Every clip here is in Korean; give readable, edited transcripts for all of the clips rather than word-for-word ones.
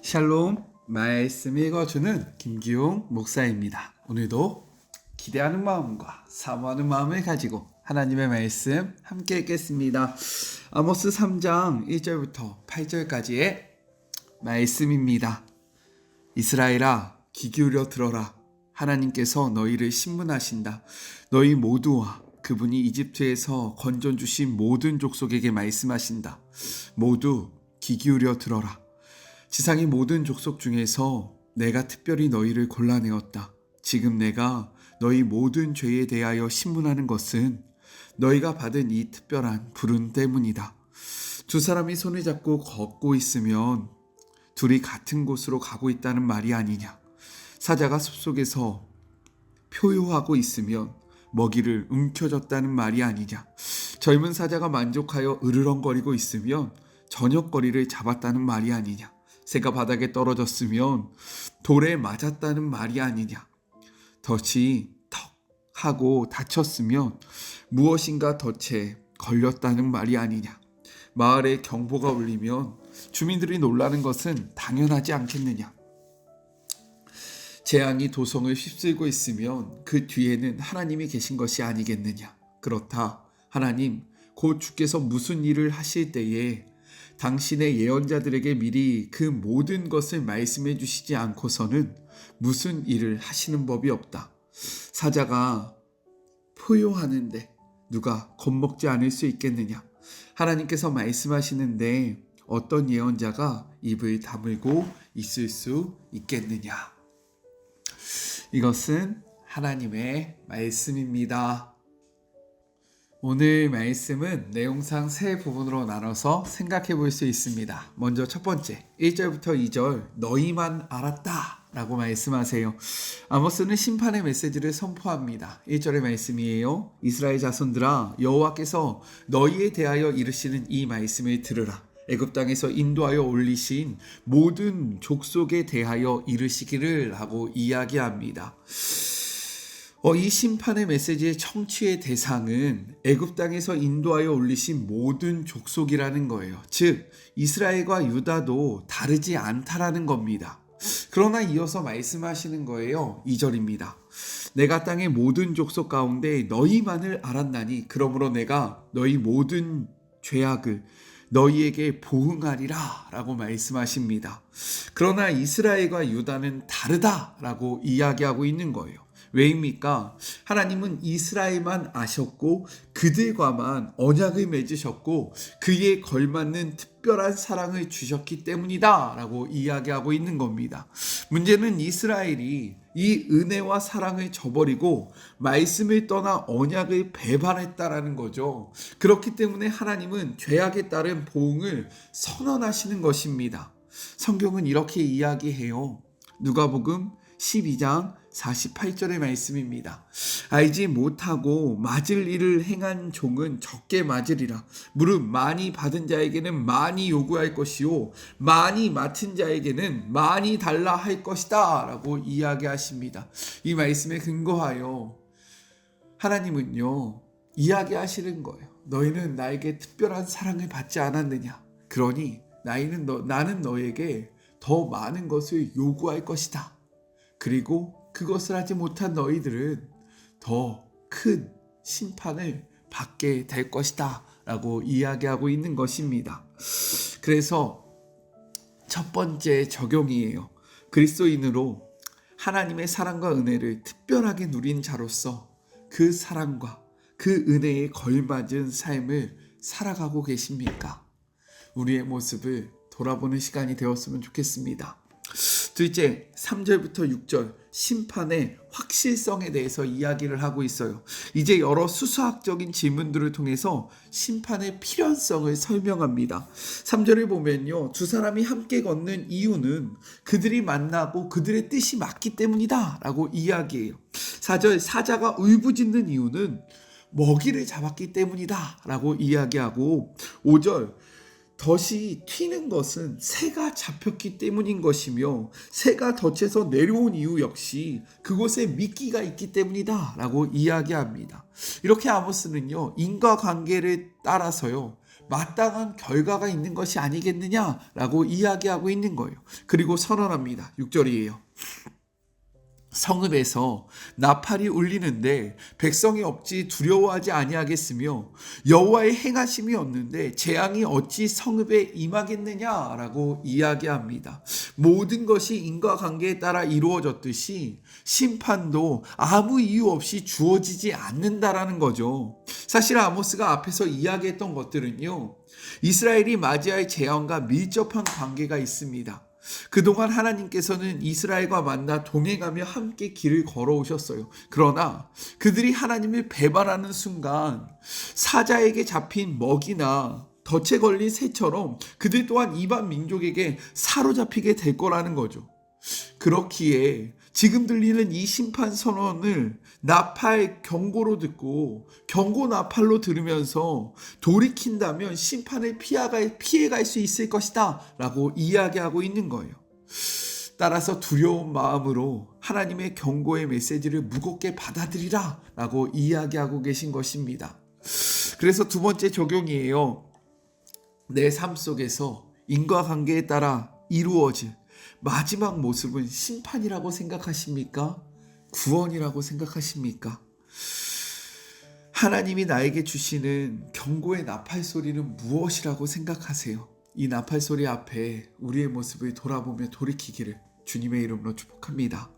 샬롬, 말씀 읽어주는 김기용 목사입니다. 오늘도 기대하는 마음과 사모하는 마음을 가지고 하나님의 말씀 함께 읽겠습니다. 아모스 3장 1절부터 8절까지의 말씀입니다. 이스라엘아, 귀 기울여 들어라. 하나님께서 너희를 신문하신다. 너희 모두와 그분이 이집트에서 건져 주신 모든 족속에게 말씀하신다. 모두 귀 기울여 들어라. 지상의 모든 족속 중에서 내가 특별히 너희를 골라내었다. 지금 내가 너희 모든 죄에 대하여 신문하는 것은 너희가 받은 이 특별한 부름 때문이다. 두 사람이 손을 잡고 걷고 있으면 둘이 같은 곳으로 가고 있다는 말이 아니냐. 사자가 숲속에서 표효하고 있으면 먹이를 움켜쥐었다는 말이 아니냐. 젊은 사자가 만족하여 으르렁거리고 있으면 저녁거리를 잡았다는 말이 아니냐. 새가 바닥에 떨어졌으면 돌에 맞았다는 말이 아니냐. 덫이 턱 하고 다쳤으면 무엇인가 덫에 걸렸다는 말이 아니냐. 마을에 경보가 울리면 주민들이 놀라는 것은 당연하지 않겠느냐. 재앙이 도성을 휩쓸고 있으면 그 뒤에는 하나님이 계신 것이 아니겠느냐. 그렇다. 하나님, 곧 주께서 무슨 일을 하실 때에 당신의 예언자들에게 미리 그 모든 것을 말씀해 주시지 않고서는 무슨 일을 하시는 법이 없다. 사자가 포효하는데 누가 겁먹지 않을 수 있겠느냐. 하나님께서 말씀하시는데 어떤 예언자가 입을 다물고 있을 수 있겠느냐. 이것은 하나님의 말씀입니다. 오늘 말씀은 내용상 세 부분으로 나눠서 생각해 볼 수 있습니다. 먼저 첫 번째, 1절부터 2절 너희만 알았다 라고 말씀하세요. 아모스는 심판의 메시지를 선포합니다. 1절의 말씀이에요. 이스라엘 자손들아, 여호와께서 너희에 대하여 이르시는 이 말씀을 들으라. 애굽 땅에서 인도하여 올리신 모든 족속에 대하여 이르시기를 하고 이야기합니다. 이 심판의 메시지의 청취의 대상은 애굽 땅에서 인도하여 올리신 모든 족속이라는 거예요. 즉 이스라엘과 유다도 다르지 않다라는 겁니다. 그러나 이어서 말씀하시는 거예요. 2절입니다. 내가 땅의 모든 족속 가운데 너희만을 알았나니 그러므로 내가 너희 모든 죄악을 너희에게 보응하리라 라고 말씀하십니다. 그러나 이스라엘과 유다는 다르다라고 이야기하고 있는 거예요. 왜입니까? 하나님은 이스라엘만 아셨고 그들과만 언약을 맺으셨고 그에 걸맞는 특별한 사랑을 주셨기 때문이다 라고 이야기하고 있는 겁니다. 문제는 이스라엘이 이 은혜와 사랑을 저버리고 말씀을 떠나 언약을 배반했다라는 거죠. 그렇기 때문에 하나님은 죄악에 따른 보응을 선언하시는 것입니다. 성경은 이렇게 이야기해요. 누가복음 12장 48절의 말씀입니다. 알지 못하고 맞을 일을 행한 종은 적게 맞으리라. 무릇 많이 받은 자에게는 많이 요구할 것이요 많이 맡은 자에게는 많이 달라 할 것이다 라고 이야기하십니다. 이 말씀에 근거하여 하나님은요 이야기하시는 거예요. 너희는 나에게 특별한 사랑을 받지 않았느냐. 그러니 나는 너에게 더 많은 것을 요구할 것이다. 그리고 그것을 하지 못한 너희들은 더 큰 심판을 받게 될 것이다 라고 이야기하고 있는 것입니다. 그래서 첫 번째 적용이에요. 그리스도인으로 하나님의 사랑과 은혜를 특별하게 누린 자로서 그 사랑과 그 은혜에 걸맞은 삶을 살아가고 계십니까? 우리의 모습을 돌아보는 시간이 되었으면 좋겠습니다. 둘째, 3절부터 6절 심판의 확실성에 대해서 이야기를 하고 있어요. 이제 여러 수수학적인 질문들을 통해서 심판의 필연성을 설명합니다. 3절을 보면요. 두 사람이 함께 걷는 이유는 그들이 만나고 그들의 뜻이 맞기 때문이다 라고 이야기해요. 4절, 사자가 울부짖는 이유는 먹이를 잡았기 때문이다 라고 이야기하고 5절, 덫이 튀는 것은 새가 잡혔기 때문인 것이며 새가 덫에서 내려온 이유 역시 그곳에 미끼가 있기 때문이다 라고 이야기합니다. 이렇게 아모스는요 인과관계를 따라서요 마땅한 결과가 있는 것이 아니겠느냐라고 이야기하고 있는 거예요. 그리고 선언합니다. 6절이에요. 성읍에서 나팔이 울리는데 백성이 어찌 두려워하지 아니하겠으며 여호와의 행하심이 없는데 재앙이 어찌 성읍에 임하겠느냐라고 이야기합니다. 모든 것이 인과관계에 따라 이루어졌듯이 심판도 아무 이유 없이 주어지지 않는다라는 거죠. 사실 아모스가 앞에서 이야기했던 것들은요, 이스라엘이 맞이할 재앙과 밀접한 관계가 있습니다. 그동안 하나님께서는 이스라엘과 만나 동행하며 함께 길을 걸어오셨어요. 그러나 그들이 하나님을 배반하는 순간 사자에게 잡힌 먹이나 덫에 걸린 새처럼 그들 또한 이방 민족에게 사로잡히게 될 거라는 거죠. 그렇기에 지금 들리는 이 심판 선언을 나팔 경고로 듣고 경고 나팔로 들으면서 돌이킨다면 심판을 피해갈 수 있을 것이다 라고 이야기하고 있는 거예요. 따라서 두려운 마음으로 하나님의 경고의 메시지를 무겁게 받아들이라 라고 이야기하고 계신 것입니다. 그래서 두 번째 적용이에요. 내 삶 속에서 인과관계에 따라 이루어질 마지막 모습은 심판이라고 생각하십니까? 구원이라고 생각하십니까? 하나님이 나에게 주시는 경고의 나팔 소리는 무엇이라고 생각하세요? 이 나팔 소리 앞에 우리의 모습을 돌아보며 돌이키기를 주님의 이름으로 축복합니다.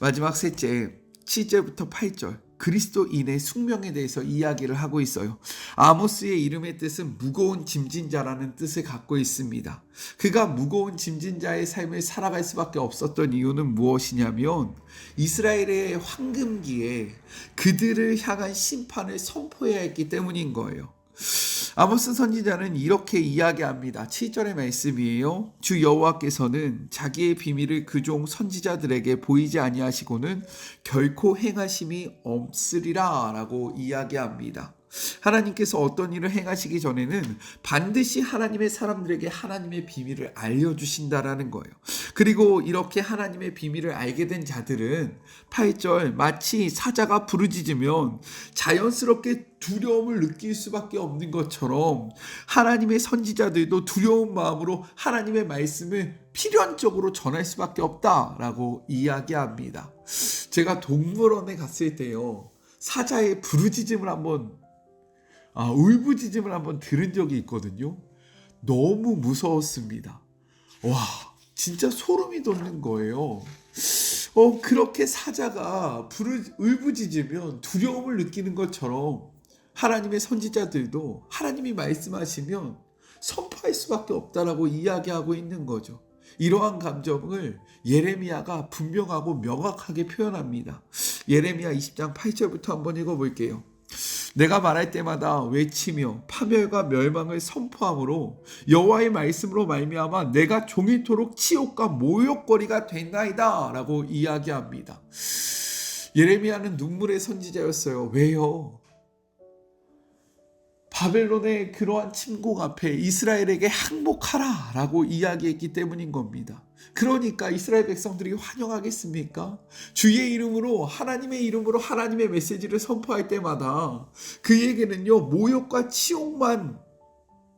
마지막 셋째, 7절부터 8절 그리스도인의 숙명에 대해서 이야기를 하고 있어요. 아모스의 이름의 뜻은 무거운 짐진 자라는 뜻을 갖고 있습니다. 그가 무거운 짐진 자의 삶을 살아갈 수밖에 없었던 이유는 무엇이냐면 이스라엘의 황금기에 그들을 향한 심판을 선포해야 했기 때문인 거예요. 아모스 선지자는 이렇게 이야기합니다. 7절의 말씀이에요. 주 여호와께서는 자기의 비밀을 그종 선지자들에게 보이지 아니하시고는 결코 행하심이 없으리라 라고 이야기합니다. 하나님께서 어떤 일을 행하시기 전에는 반드시 하나님의 사람들에게 하나님의 비밀을 알려주신다라는 거예요. 그리고 이렇게 하나님의 비밀을 알게 된 자들은 8절 마치 사자가 부르짖으면 자연스럽게 두려움을 느낄 수밖에 없는 것처럼 하나님의 선지자들도 두려운 마음으로 하나님의 말씀을 필연적으로 전할 수밖에 없다라고 이야기합니다. 제가 동물원에 갔을 때요, 사자의 부르짖음을 울부짖음을 한번 들은 적이 있거든요. 너무 무서웠습니다. 와, 진짜 소름이 돋는 거예요. 그렇게 사자가 울부짖으면 두려움을 느끼는 것처럼 하나님의 선지자들도 하나님이 말씀하시면 선포할 수밖에 없다라고 이야기하고 있는 거죠. 이러한 감정을 예레미야가 분명하고 명확하게 표현합니다. 예레미야 20장 8절부터 한번 읽어볼게요. 내가 말할 때마다 외치며 파멸과 멸망을 선포함으로 여호와의 말씀으로 말미암아 내가 종일토록 치욕과 모욕거리가 됐나이다 라고 이야기합니다. 예레미야는 눈물의 선지자였어요. 왜요? 바벨론의 그러한 침공 앞에 이스라엘에게 항복하라 라고 이야기했기 때문인 겁니다. 그러니까 이스라엘 백성들이 환영하겠습니까? 주의 이름으로 하나님의 이름으로 하나님의 메시지를 선포할 때마다 그에게는요 모욕과 치욕만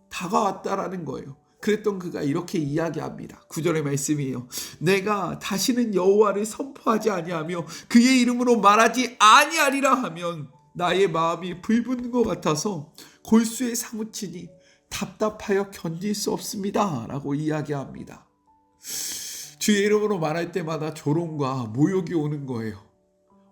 다가왔다라는 거예요. 그랬던 그가 이렇게 이야기합니다. 9절의 말씀이에요. 내가 다시는 여호와를 선포하지 아니하며 그의 이름으로 말하지 아니하리라 하면 나의 마음이 불붙는 것 같아서 골수에 사무치니 답답하여 견딜 수 없습니다 라고 이야기합니다. 주의 이름으로 말할 때마다 조롱과 모욕이 오는 거예요.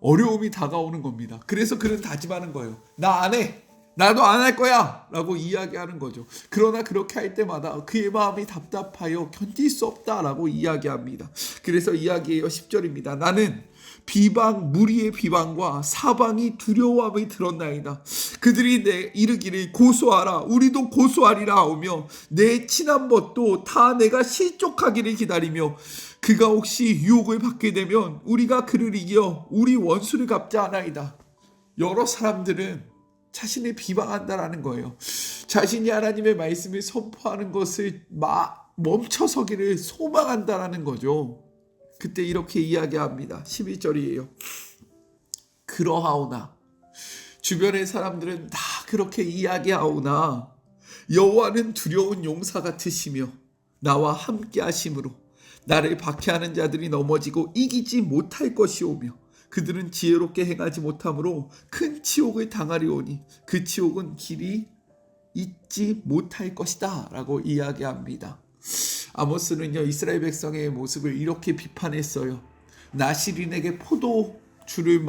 어려움이 다가오는 겁니다. 그래서 그는 다짐하는 거예요. 나 안 해. 나도 안 할 거야 라고 이야기하는 거죠. 그러나 그렇게 할 때마다 그의 마음이 답답하여 견딜 수 없다라고 이야기합니다. 그래서 이야기해요. 10절입니다. 나는 무리의 비방과 사방이 두려워함이 들었나이다. 그들이 내 이르기를 고소하라 우리도 고소하리라 하오며 내 친한 벗도 다 내가 실족하기를 기다리며 그가 혹시 유혹을 받게 되면 우리가 그를 이겨 우리 원수를 갚자 하나이다. 여러 사람들은 자신을 비방한다라는 거예요. 자신이 하나님의 말씀을 선포하는 것을 멈춰서기를 소망한다라는 거죠. 그때 이렇게 이야기합니다. 11절이에요. 그러하오나 주변의 사람들은 다 그렇게 이야기하오나 여호와는 두려운 용사 같으시며 나와 함께 하심으로 나를 박해하는 자들이 넘어지고 이기지 못할 것이오며 그들은 지혜롭게 행하지 못하므로 큰 치욕을 당하리오니 그 치욕은 길이 잊지 못할 것이다 라고 이야기합니다. 아모스는요, 이스라엘 백성의 모습을 이렇게 비판했어요. 나시린에게 포도주를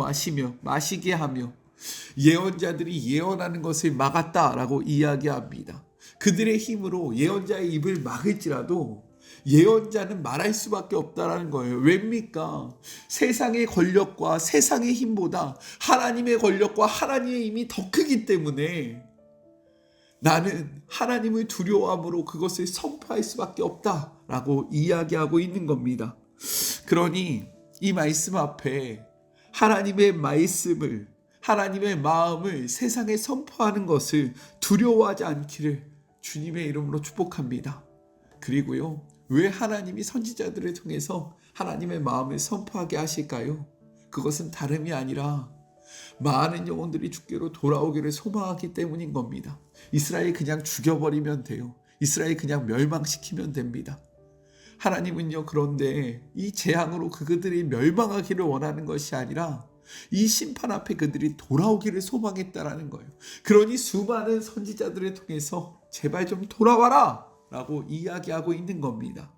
마시게 하며 예언자들이 예언하는 것을 막았다라고 이야기합니다. 그들의 힘으로 예언자의 입을 막을지라도 예언자는 말할 수밖에 없다라는 거예요. 왜입니까? 세상의 권력과 세상의 힘보다 하나님의 권력과 하나님의 힘이 더 크기 때문에 나는 하나님을 두려워함으로 그것을 선포할 수밖에 없다라고 이야기하고 있는 겁니다. 그러니 이 말씀 앞에 하나님의 말씀을, 하나님의 마음을 세상에 선포하는 것을 두려워하지 않기를 주님의 이름으로 축복합니다. 그리고요, 왜 하나님이 선지자들을 통해서 하나님의 마음을 선포하게 하실까요? 그것은 다름이 아니라 많은 영혼들이 주께로 돌아오기를 소망하기 때문인 겁니다. 이스라엘 그냥 죽여버리면 돼요. 이스라엘 그냥 멸망시키면 됩니다. 하나님은요, 그런데 이 재앙으로 그들이 멸망하기를 원하는 것이 아니라 이 심판 앞에 그들이 돌아오기를 소망했다라는 거예요. 그러니 수많은 선지자들을 통해서 제발 좀 돌아와라 라고 이야기하고 있는 겁니다.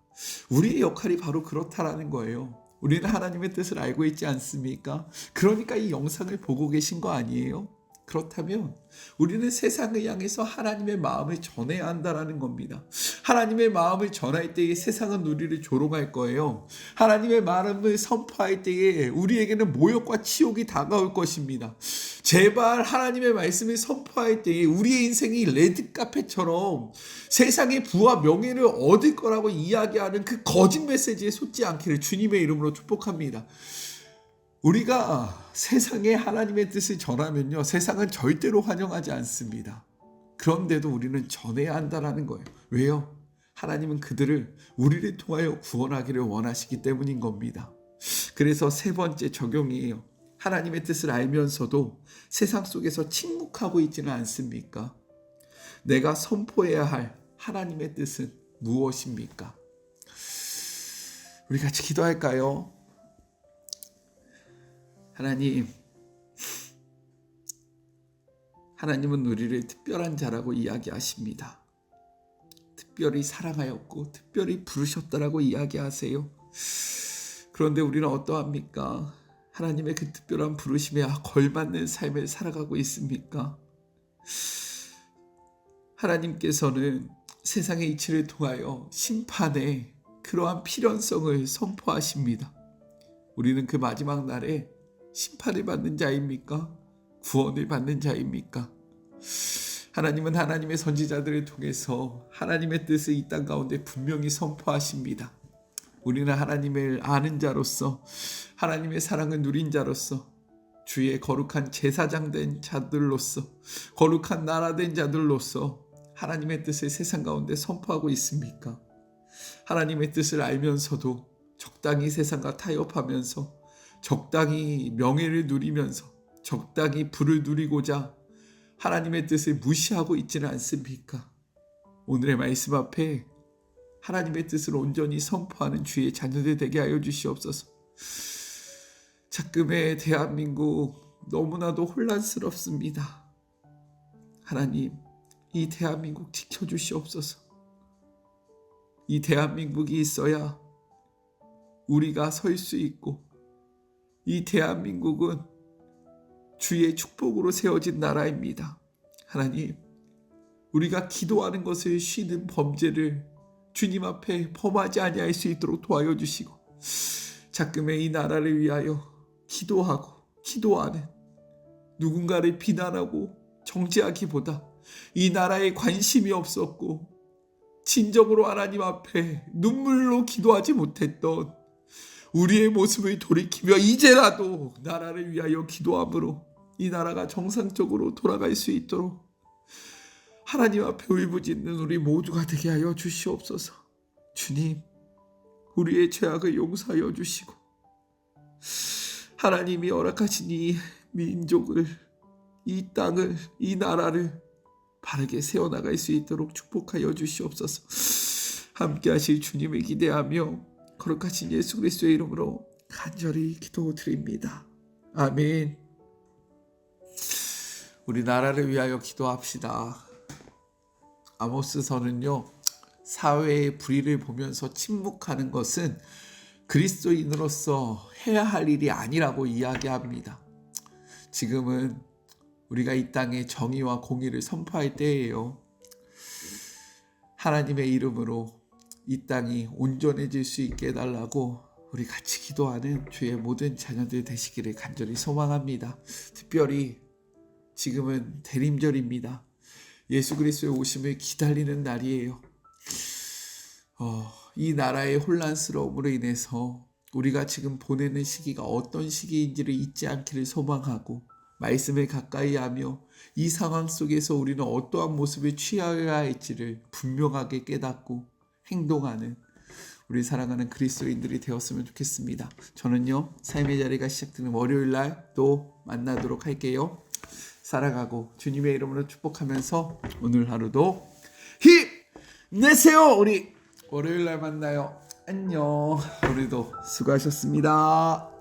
우리의 역할이 바로 그렇다라는 거예요. 우리는 하나님의 뜻을 알고 있지 않습니까? 그러니까 이 영상을 보고 계신 거 아니에요? 그렇다면 우리는 세상을 향해서 하나님의 마음을 전해야 한다는 겁니다. 하나님의 마음을 전할 때에 세상은 우리를 조롱할 거예요. 하나님의 마음을 선포할 때에 우리에게는 모욕과 치욕이 다가올 것입니다. 제발 하나님의 말씀을 선포할 때에 우리의 인생이 레드카펫처럼 세상의 부와 명예를 얻을 거라고 이야기하는 그 거짓 메시지에 솟지 않기를 주님의 이름으로 축복합니다. 우리가 세상에 하나님의 뜻을 전하면요, 세상은 절대로 환영하지 않습니다. 그런데도 우리는 전해야 한다는 거예요. 왜요? 하나님은 그들을 우리를 통하여 구원하기를 원하시기 때문인 겁니다. 그래서 세 번째 적용이에요. 하나님의 뜻을 알면서도 세상 속에서 침묵하고 있지는 않습니까? 내가 선포해야 할 하나님의 뜻은 무엇입니까? 우리 같이 기도할까요? 하나님은 우리를 특별한 자라고 이야기하십니다. 특별히 사랑하였고 특별히 부르셨다라고 이야기하세요. 그런데 우리는 어떠합니까? 하나님의 그 특별한 부르심에 걸맞는 삶을 살아가고 있습니까? 하나님께서는 세상의 이치를 통하여 심판의 그러한 필연성을 선포하십니다. 우리는 그 마지막 날에 심판을 받는 자입니까? 구원을 받는 자입니까? 하나님은 하나님의 선지자들을 통해서 하나님의 뜻을 이 땅 가운데 분명히 선포하십니다. 우리는 하나님을 아는 자로서, 하나님의 사랑을 누린 자로서, 주의 거룩한 제사장 된 자들로서, 거룩한 나라 된 자들로서 하나님의 뜻을 세상 가운데 선포하고 있습니까? 하나님의 뜻을 알면서도 적당히 세상과 타협하면서, 적당히 명예를 누리면서, 적당히 부를 누리고자 하나님의 뜻을 무시하고 있지는 않습니까? 오늘의 말씀 앞에 하나님의 뜻을 온전히 선포하는 주의 자녀들 되게 하여 주시옵소서. 지금의 대한민국 너무나도 혼란스럽습니다. 하나님, 이 대한민국 지켜주시옵소서. 이 대한민국이 있어야 우리가 설 수 있고, 이 대한민국은 주의 축복으로 세워진 나라입니다. 하나님, 우리가 기도하는 것을 쉬는 범죄를 주님 앞에 범하지 아니할 수 있도록 도와여 주시고, 자금의 이 나라를 위하여 기도하고 기도하는, 누군가를 비난하고 정죄하기보다 이 나라에 관심이 없었고 진정으로 하나님 앞에 눈물로 기도하지 못했던 우리의 모습을 돌이키며 이제라도 나라를 위하여 기도함으로 이 나라가 정상적으로 돌아갈 수 있도록 하나님 앞에 울부짖는 우리 모두가 되게 하여 주시옵소서. 주님, 우리의 죄악을 용서하여 주시고 하나님이 허락하신 이 민족을, 이 땅을, 이 나라를 바르게 세워나갈 수 있도록 축복하여 주시옵소서. 함께 하실 주님을 기대하며 거룩하신 예수 그리스도의 이름으로 간절히 기도드립니다. 아멘. 우리 나라를 위하여 기도합시다. 아모스서는요, 사회의 불의를 보면서 침묵하는 것은 그리스도인으로서 해야 할 일이 아니라고 이야기합니다. 지금은 우리가 이 땅에 정의와 공의를 선포할 때예요. 하나님의 이름으로 이 땅이 온전해질 수 있게 해달라고 우리 같이 기도하는 주의 모든 자녀들 되시기를 간절히 소망합니다. 특별히 지금은 대림절입니다. 예수 그리스도의 오심을 기다리는 날이에요. 이 나라의 혼란스러움으로 인해서 우리가 지금 보내는 시기가 어떤 시기인지를 잊지 않기를 소망하고 말씀을 가까이 하며 이 상황 속에서 우리는 어떠한 모습을 취하여야 할지를 분명하게 깨닫고 행동하는 우리 사랑하는 그리스도인들이 되었으면 좋겠습니다. 저는요, 삶의 자리가 시작되는 월요일날 또 만나도록 할게요. 살아가고 주님의 이름으로 축복하면서 오늘 하루도 힘내세요. 우리 월요일날 만나요. 안녕. 오늘도 수고하셨습니다.